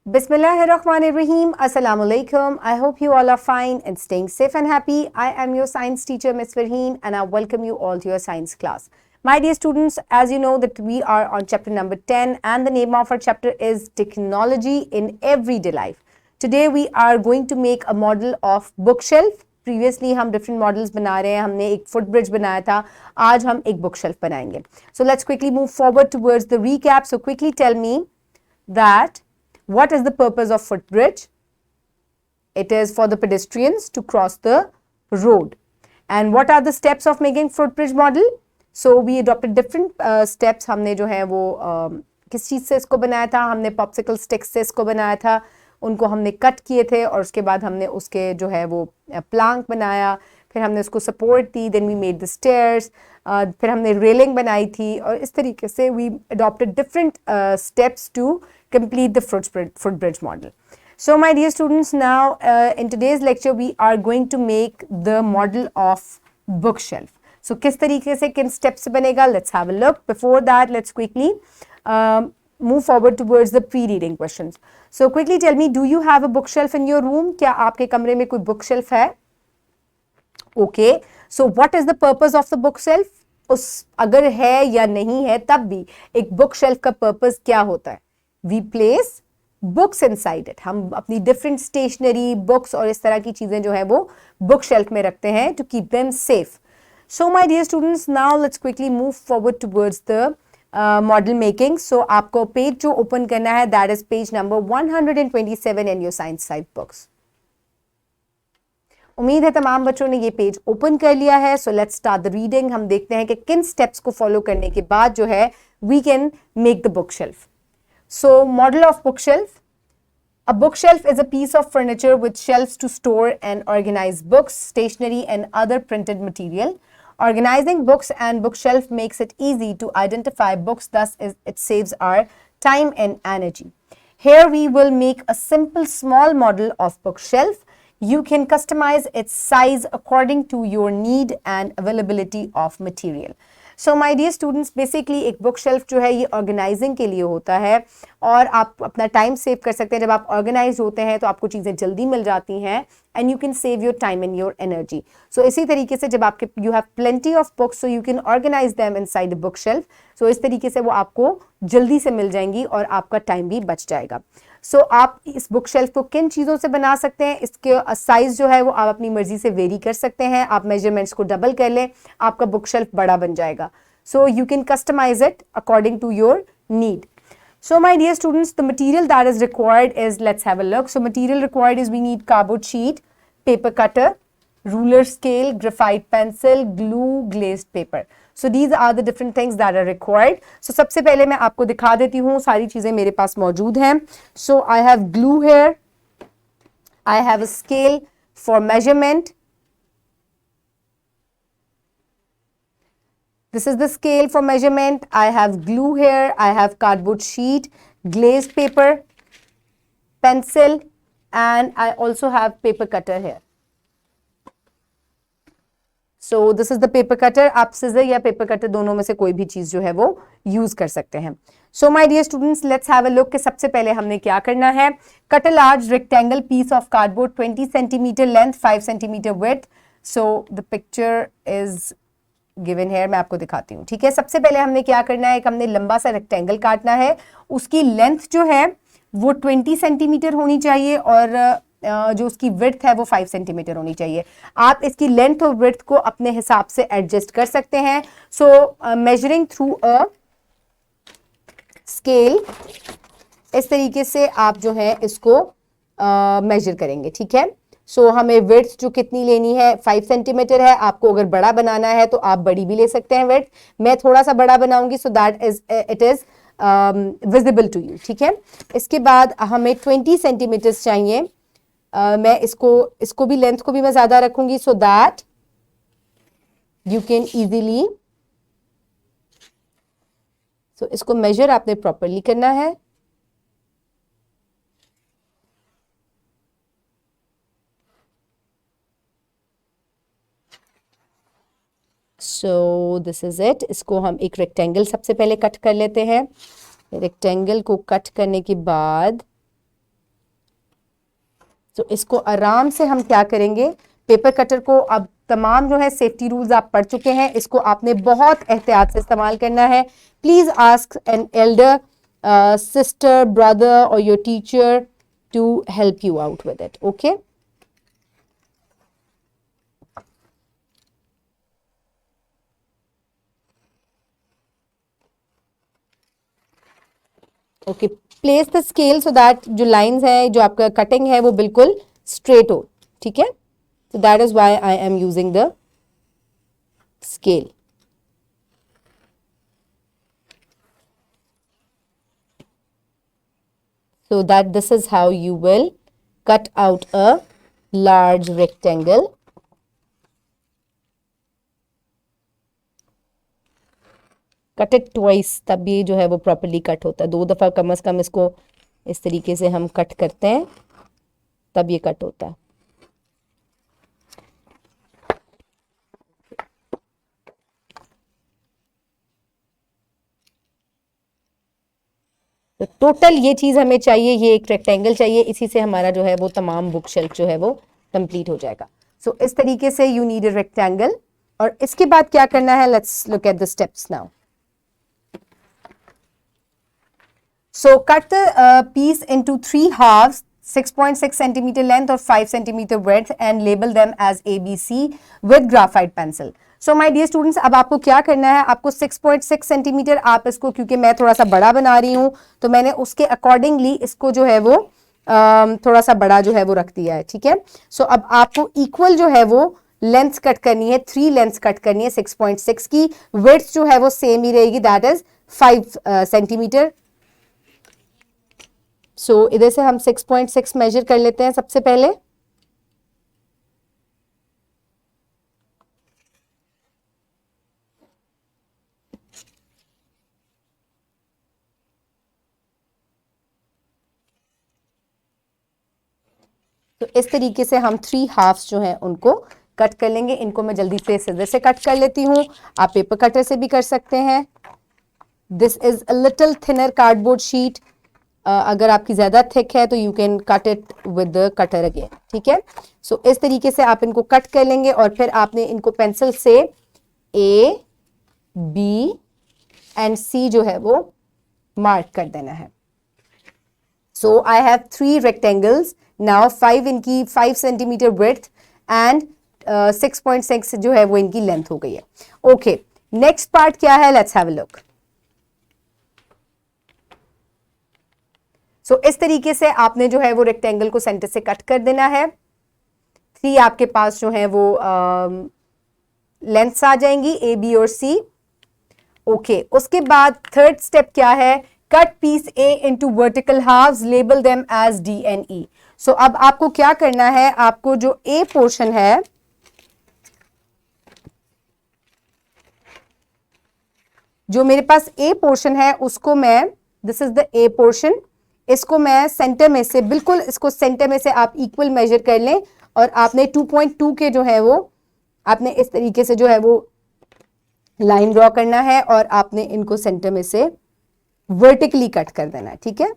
Bismillahirrahmanirrahim. Assalamu alaikum. I hope you all are fine and staying safe and happy. I am your science teacher, Ms. Farheen, and I welcome you all to your science class. My dear students, as you know that we are on chapter number 10 and the name of our chapter is Technology in Everyday Life. Today we are going to make a model of bookshelf. Previously हम different models बना रहे हैं. हमने एक footbridge बनाया था. आज हम एक bookshelf बनाएंगे. So let's quickly move forward towards the recap. So quickly tell me that what is the purpose of footbridge? It is for the pedestrians to cross the road. And what are the steps of making footbridge model? So we adopted different steps. हमने जो है वो किस चीज़ से इसको बनाया था? हमने popsicle sticks से इसको बनाया था. उनको हमने कट किए थे और उसके बाद हमने उसके जो है वो प्लांक बनाया, फिर हमने उसको सपोर्ट दी, then we made the stairs, फिर हमने रेलिंग बनाई थी और इस तरीके से we adopted different steps to complete the footbridge model. So my dear students, now in today's lecture we are going to make the model of bookshelf. So किस तरीके से किन steps से बनेगा? Let's have a look. Before that, let's quickly move forward towards the pre-reading questions. So quickly tell me, do you have a bookshelf in your room? क्या आपके कमरे में कोई bookshelf है? Okay. So what is the purpose of the bookshelf? उस अगर है या नहीं है तब भी एक bookshelf का purpose क्या होता है? We place books inside it. हम अपनी different stationery, books और इस तरह की चीजें जो है वो book shelf में रखते हैं to keep them safe. So my dear students, now let's quickly move forward towards the model making. So आपको page जो open करना है, that is page number 127 in your science side books. उम्मीद है तमाम बच्चों ने ये पेज ओपन कर लिया है. So let's start the reading. हम देखते हैं कि किन स्टेप्स को फॉलो करने के बाद जो है we can make the bookshelf. So model of bookshelf. A bookshelf is a piece of furniture with shelves to store and organize books, stationery and other printed material. Organizing books and bookshelf makes it easy to identify books, thus it saves our time and energy. Here we will make a simple small model of bookshelf. You can customize its size according to your need and availability of material. So my dear students, basically एक book shelf जो है ये organising के लिए होता है और आप अपना टाइम सेव कर सकते हैं. जब आप ऑर्गेनाइज होते हैं तो आपको चीज़ें जल्दी मिल जाती हैं and you can save your time and your energy. So इसी तरीके से जब आपके you have plenty of books so you can organise them inside a book shelf. So इस तरीके से वो आपको जल्दी से मिल जाएंगी और आपका टाइम भी बच जाएगा. सो आप इस बुक शेल्फ को किन चीज़ों से बना सकते हैं? इसके साइज़ जो है वो आप अपनी मर्जी से वेरी कर सकते हैं. आप मेजरमेंट्स को डबल कर लें, आपका बुक शेल्फ बड़ा बन जाएगा. So you can customize it according to your need. So my dear students, the material that is required is, let's have a look. So material required is we need cardboard sheet, paper cutter, ruler scale, graphite pencil, glue, glazed paper. So these are the different things that are required. So सबसे पहले मैं आपको दिखा देती हूँ, सारी चीज़ें मेरे पास मौजूद हैं. So I have glue here. I have a scale for measurement. This is the scale for measurement. I have glue here. I have cardboard sheet, glazed paper, pencil, and I also have paper cutter here. So this is the paper cutter. आप scissor या paper cutter दोनों में से कोई भी चीज़ जो है वो use कर सकते हैं. So my dear students, let's have a look कि सबसे पहले हमने क्या करना है. Cut a large rectangle piece of cardboard 20 centimeter length, 5 centimeter width. So the picture is given here. मैं आपको दिखाती हूँ. ठीक है, सबसे पहले हमने क्या करना है, एक हमने लंबा सा रेक्टेंगल काटना है. उसकी लेंथ जो है वो 20 सेंटीमीटर होनी चाहिए और जो उसकी विड्थ है वो 5 सेंटीमीटर होनी चाहिए. आप इसकी लेंथ और विड्थ को अपने हिसाब से एडजस्ट कर सकते हैं. सो मेजरिंग थ्रू अ स्केल, इस तरीके से आप जो है इसको मेजर करेंगे. ठीक है, सो हमें विड्थ जो कितनी लेनी है 5 सेंटीमीटर है. आपको अगर बड़ा बनाना है तो आप बड़ी भी ले सकते हैं विड्थ. मैं थोड़ा सा बड़ा बनाऊंगी so that is it is visible to you. ठीक है, इसके बाद हमें 20 सेंटीमीटर्स चाहिए. मैं इसको भी लेंथ को भी मैं ज्यादा रखूंगी so that you can easily. So इसको मेजर आपने प्रॉपरली करना है. So this is it. इसको हम एक रेक्टेंगल सबसे पहले कट कर लेते हैं. रेक्टेंगल को कट करने के बाद तो इसको आराम से हम क्या करेंगे, पेपर कटर को, अब तमाम जो है सेफ्टी रूल्स आप पढ़ चुके हैं, इसको आपने बहुत एहतियात से इस्तेमाल करना है. Please ask an elder sister, brother और your teacher to help you out with it. Okay, okay. Place the scale so that जो लाइंस है, जो आपका कटिंग है, वो बिल्कुल स्ट्रेट हो. ठीक है, so that is why I am using the scale. So that this is how you will cut out a large rectangle. Cut it twice, तब ये जो है वो properly cut होता है. 2 दफ़ा कम से कम इसको इस तरीके से हम कट करते हैं, तब ये कट होता है. तो टोटल ये चीज़ हमें चाहिए, ये एक रेक्टेंगल चाहिए, इसी से हमारा जो है वो तमाम बुक शेल्फ जो है वो कंप्लीट हो जाएगा. सो इस तरीके से यू नीड अ रेक्टेंगल. और इसके बाद क्या करना है, let's look at the steps now. So cut the piece into 3 halves, 6.6 centimeter length और 5 centimeter width and label them as ABC with graphite pencil. So my dear students, अब आपको क्या करना है, आपको 6.6 सेंटीमीटर, आप इसको, क्योंकि मैं थोड़ा सा बड़ा बना रही हूँ तो मैंने उसके अकॉर्डिंगली इसको जो है वो थोड़ा सा बड़ा जो है वो रख दिया है. ठीक है, सो अब आपको इक्वल जो है वो लेंथ कट करनी है, 3 लेंथ कट करनी है 6.6 की. विड्थ जो है वो सेम ही रहेगी, दैट इज 5 सेंटीमीटर. सो इधर से हम 6.6 मेजर कर लेते हैं सबसे पहले. तो इस तरीके से हम 3 हाफ्स जो हैं उनको कट कर लेंगे. इनको मैं जल्दी से सीधे से कट कर लेती हूँ, आप पेपर कटर से भी कर सकते हैं. This is a little thinner cardboard sheet. अगर आपकी ज्यादा थिक है तो you can cut it with the cutter again. ठीक है, सो इस तरीके से आप इनको कट कर लेंगे और फिर आपने इनको पेंसिल से A, B एंड C जो है वो मार्क कर देना है. सो आई हैव 3 रेक्टेंगल्स नाउ. 5 इनकी 5 सेंटीमीटर विड्थ एंड 6.6 जो है वो इनकी लेंथ हो गई है. ओके, नेक्स्ट पार्ट क्या है, let's have a look. So इस तरीके से आपने जो है वो रेक्टेंगल को सेंटर से कट कर देना है. 3 आपके पास जो है वो लेंथ्स आ जाएंगी, A, B और C. ओके, उसके बाद थर्ड स्टेप क्या है, cut piece A into vertical halves, label them as D and E. So अब आपको क्या करना है, आपको जो A पोर्शन है, जो मेरे पास A पोर्शन है उसको मैं, this is the A portion, इसको मैं सेंटर में से, बिल्कुल इसको सेंटर में से आप इक्वल मेजर कर लें और आपने 2.2 के जो है वो आपने इस तरीके से जो है वो लाइन ड्रॉ करना है और आपने इनको सेंटर में से वर्टिकली कट कर देना है. ठीक है,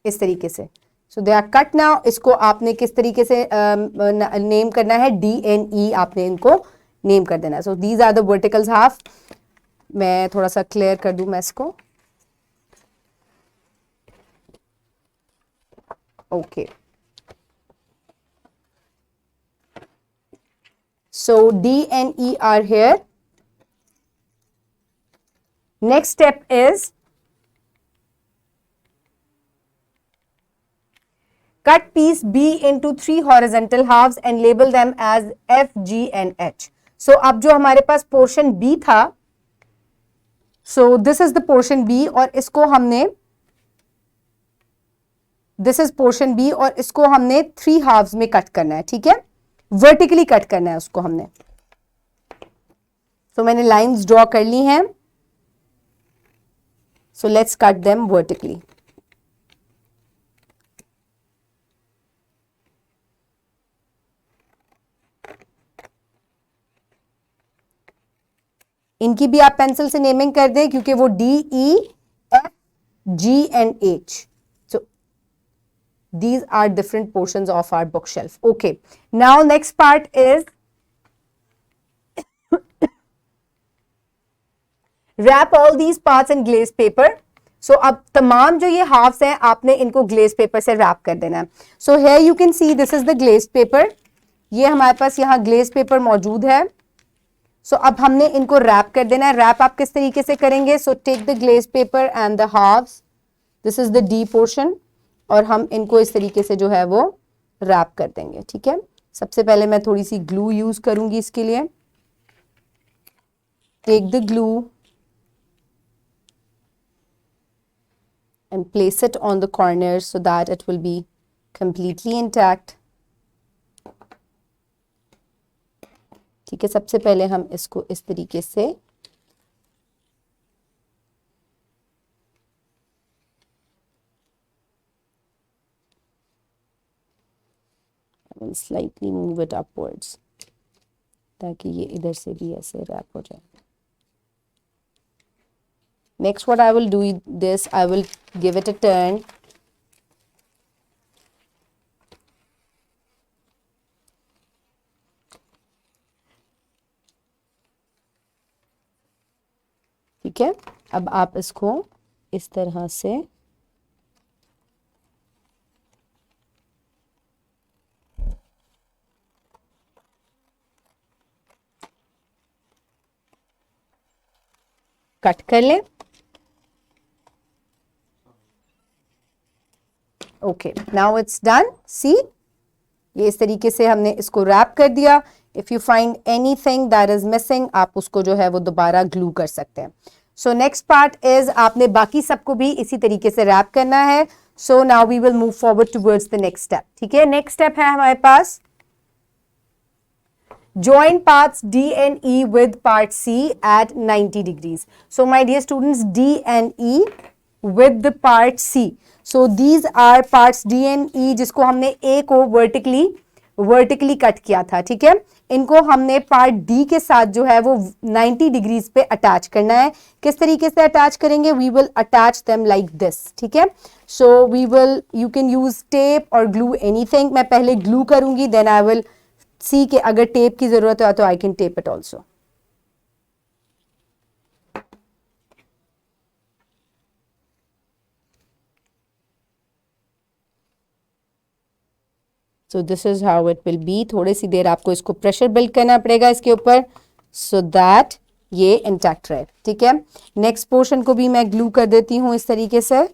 इस तरीके से. सो दे आर कट नाउ. इसको आपने किस तरीके से नेम करना है, D and E आपने इनको नेम कर देना है. So these are the verticals half. मैं थोड़ा सा क्लियर कर दूं मैं इसको. Okay, so D and E are here. Next step is cut piece B into 3 horizontal halves and label them as F, G and H. So अब जो हमारे पास पोर्शन B था, so this is the portion B और इसको हमने, this is portion B और इसको हमने 3 halves में कट करना है. ठीक है, वर्टिकली कट करना है उसको हमने. तो मैंने लाइंस ड्रॉ कर ली हैं. So let's cut them vertically. इनकी भी आप पेंसिल से नेमिंग कर दें क्योंकि वो D, E, F G and H. So these are different portions of our bookshelf. Okay. Now next part is wrap all these parts in glaze paper. So अब तमाम जो ये halves हैं आपने इनको glaze paper से wrap कर देना है. So here you can see this is the glazed paper. ये हमारे पास यहाँ glaze paper मौजूद है. So अब हमने इनको wrap कर देना है. Wrap आप किस तरीके से करेंगे? So take the glazed paper and the halves. This is the D portion. और हम इनको इस तरीके से जो है वो wrap कर देंगे. ठीक है. सबसे पहले मैं थोड़ी सी glue use करूंगी इसके लिए. Take the glue and place it on the corners so that it will be completely intact. ठीक है, सबसे पहले हम इसको इस तरीके से I will slightly move it upwards ताकि ये इधर से भी ऐसे रैप हो जाए. Next what I will do this, I will give it a turn. ठीक है, अब आप इसको इस तरह से कट कर लें. Okay, now it's done. See, ये इस तरीके से हमने इसको रैप कर दिया. If you find anything that is missing आप उसको जो है वो दोबारा ग्लू कर सकते हैं. सो नेक्स्ट पार्ट इज आपने बाकी सबको भी इसी तरीके से रैप करना है. So now we will move forward towards the next step. ठीक है, नेक्स्ट स्टेप है हमारे पास join parts D and E with part C at 90 degrees. So my dear students, D and E with the part C. So these are parts D and E जिसको हमने A को vertically cut किया था. ठीक है, इनको हमने part D के साथ जो है वो 90 डिग्रीज पे अटैच करना है. किस तरीके से अटैच करेंगे? We will attach them like this. ठीक है, so you can use tape or glue anything. मैं पहले glue करूंगी, then I will सी के अगर टेप की जरूरत हो तो I can tape it also. So this is how it will be. थोड़ी सी देर आपको इसको प्रेशर बिल्ड करना पड़ेगा इसके ऊपर सो दैट ये इंटैक्ट रहे. ठीक है, नेक्स्ट पोर्शन को भी मैं ग्लू कर देती हूं इस तरीके से.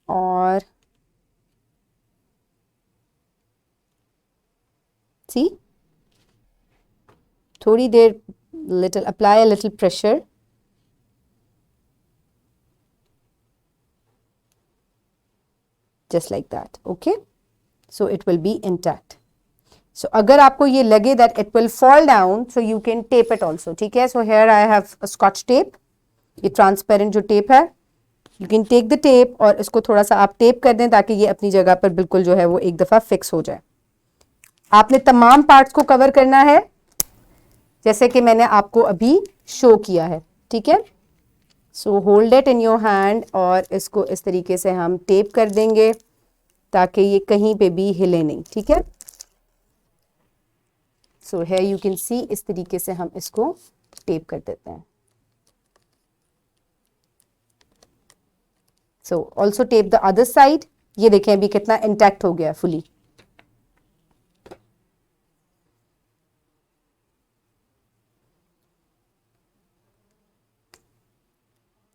और see, थोड़ी देर apply a little pressure. Just like that. Okay, so it will be intact. So अगर आपको ये लगे that it will fall down, so you can tape it also. ठीक है, so here I have a scotch tape. ये transparent जो tape है, you can take the tape और इसको थोड़ा सा आप tape कर दें ताकि ये अपनी जगह पर बिल्कुल जो है वो एक दफा fix हो जाए. आपने तमाम पार्ट्स को कवर करना है जैसे कि मैंने आपको अभी शो किया है. ठीक है, so hold it in your hand और इसको इस तरीके से हम टेप कर देंगे ताकि ये कहीं पे भी हिले नहीं. ठीक है, so here you can see इस तरीके से हम इसको टेप कर देते हैं. So also tape the other side. ये देखें अभी कितना इंटैक्ट हो गया फुली.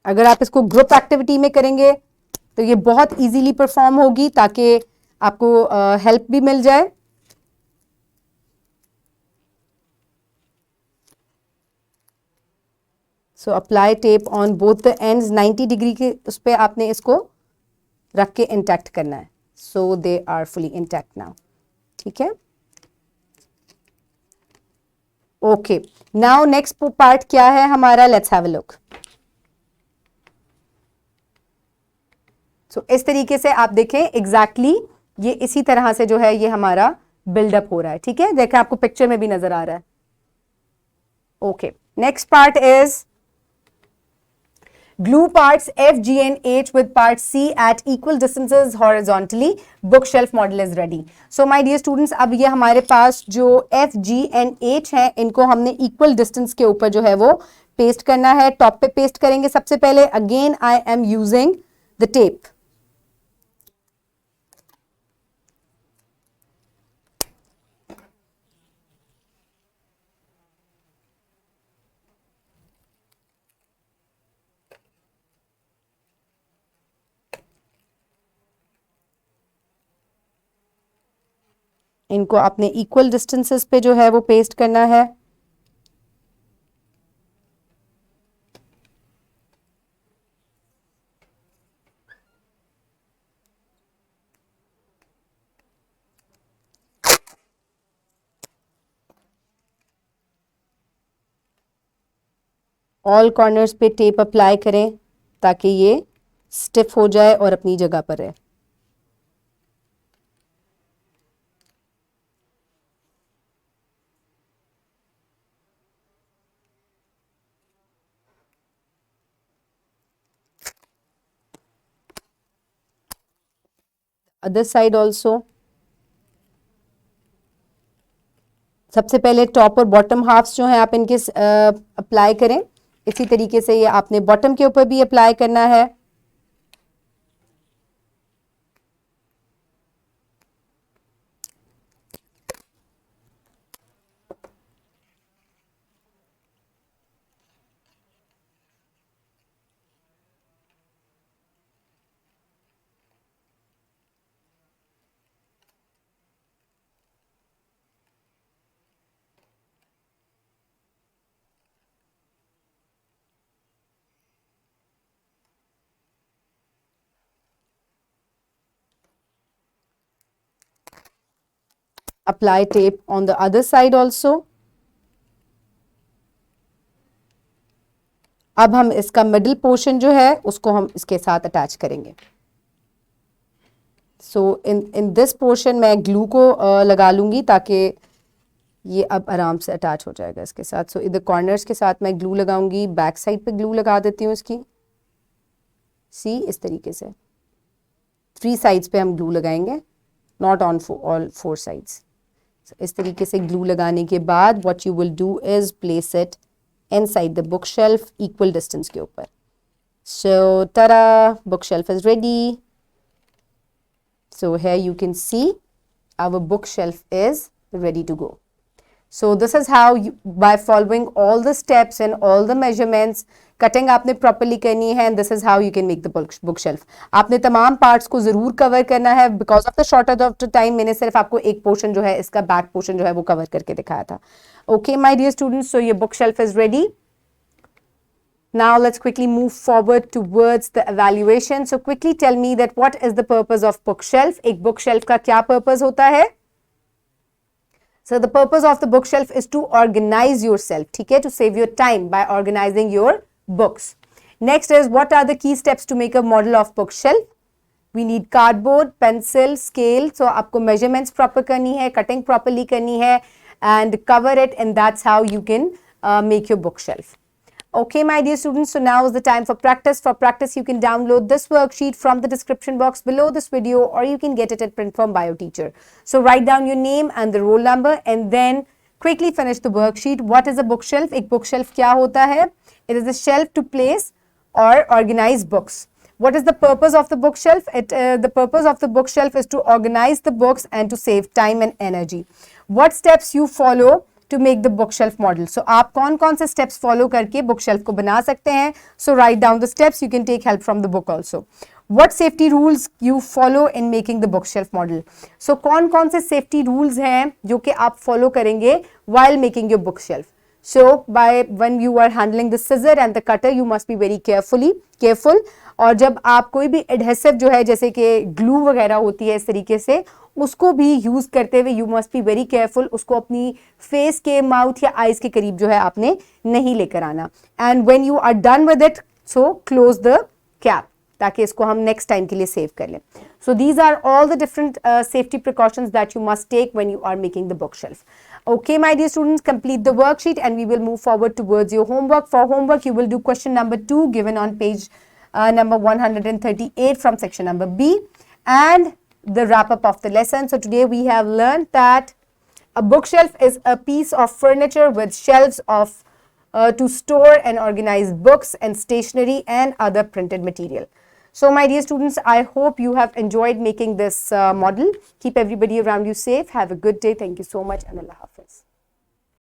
अगर आप इसको ग्रुप एक्टिविटी में करेंगे तो ये बहुत इजीली परफॉर्म होगी ताकि आपको हेल्प भी मिल जाए. So apply tape on both the ends. 90 degree के उस पर आपने इसको रख के इंटैक्ट करना है. So they are fully intact now. ठीक है, ओके, नाउ नेक्स्ट पार्ट क्या है हमारा? Let's have a look. So इस तरीके से आप देखें एग्जैक्टली ये इसी तरह से जो है ये हमारा बिल्डअप हो रहा है. ठीक है, देखें आपको पिक्चर में भी नजर आ रहा है. Okay, next part is Glue parts F, G and H with part C at equal distances horizontally. Bookshelf model is ready. So my dear students, अब ये हमारे पास जो F, G and H हैं, इनको हमने equal distance के ऊपर जो है वो पेस्ट करना है. टॉप पे पेस्ट करेंगे सबसे पहले. Again I am using the tape. इनको अपने इक्वल डिस्टेंसेस पे जो है वो पेस्ट करना है. ऑल कॉर्नर्स पे टेप अप्लाई करें ताकि ये स्टिफ हो जाए और अपनी जगह पर रहे. Other side also. सबसे पहले टॉप और बॉटम हाफ्स जो है आप इनके अप्लाई करें. इसी तरीके से ये आपने बॉटम के ऊपर भी अप्लाई करना है. Apply tape on the other side also. अब हम इसका मिडिल पोर्शन जो है उसको हम इसके साथ अटैच करेंगे. सो इन दिस पोर्शन मैं ग्लू को लगा लूंगी ताकि ये अब आराम से अटैच हो जाएगा इसके साथ. सो इधर कॉर्नर्स के साथ मैं ग्लू लगाऊंगी. बैक साइड पे ग्लू लगा देती हूँ इसकी. सी इस तरीके से 3 साइड्स पे हम ग्लू लगाएंगे, नॉट ऑन ऑल 4 साइड्स. इस तरीके से ग्लू लगाने के बाद what you will do is place it inside the book shelf equal distance के ऊपर. सो tada, bookshelf is ready. So here you can see our bookshelf is ready to go. So this is how you, by following all the steps and all the measurements, cutting आपने properly करनी है, and this is how you can make the bookshelf. आपने तमाम parts को ज़रूर cover करना है. Because of the shortage of the time, मैंने सिर्फ आपको एक portion जो है इसका back portion जो है वो cover करके दिखाया था. Okay, my dear students, so your bookshelf is ready. Now let's quickly move forward towards the evaluation. So quickly tell me that what is the purpose of bookshelf? एक bookshelf का क्या purpose होता है? So the purpose of the bookshelf is to organize yourself, ठीक है, to save your time by organizing your books. Next is what are the key steps to make a model of bookshelf? We need cardboard, pencil, scale. So आपको measurements proper करनी है, cutting properly करनी है, and cover it, and that's how you can make your bookshelf. Okay, my dear students, so now is the time for practice. For practice, you can download this worksheet from the description box below this video, or you can get it at print from Bio Teacher. So write down your name and the roll number, and then quickly finish the worksheet. What is a bookshelf? एक bookshelf क्या होता है? It is a shelf to place or organize books. What is the purpose of the bookshelf? The purpose of the bookshelf is to organize the books and to save time and energy. What steps you follow to make the bookshelf model? So आप कौन-कौन से steps follow करके bookshelf को बना सकते हैं? So write down the steps. You can take help from the book also. What safety rules you follow in making the bookshelf model? So कौन-कौन से safety rules हैं जो कि आप follow करेंगे while making your bookshelf? So when you are handling the scissor and the cutter, you must be very careful. और जब आप कोई भी adhesive जो है जैसे कि glue वगैरह होती है इस तरीके से, उसको भी यूज करते हुए you must be very careful. उसको अपनी फेस के, माउथ या आईज के करीब जो है आपने नहीं लेकर आना. And when you are done with it, so close the cap ताकि इसको हम नेक्स्ट टाइम के लिए सेव कर लें. So these are all the different safety precautions that you must take when you are making the book shelf. Okay, my dear students, complete the worksheet and we will move forward towards your homework. For homework, you will do question number 2 given on page number 138 from section number B and the wrap up of the lesson. So today we have learned that a bookshelf is a piece of furniture with shelves of to store and organize books and stationery and other printed material. So my dear students, I hope you have enjoyed making this model. Keep everybody around you safe. Have a good day. Thank you so much and Allah Hafiz.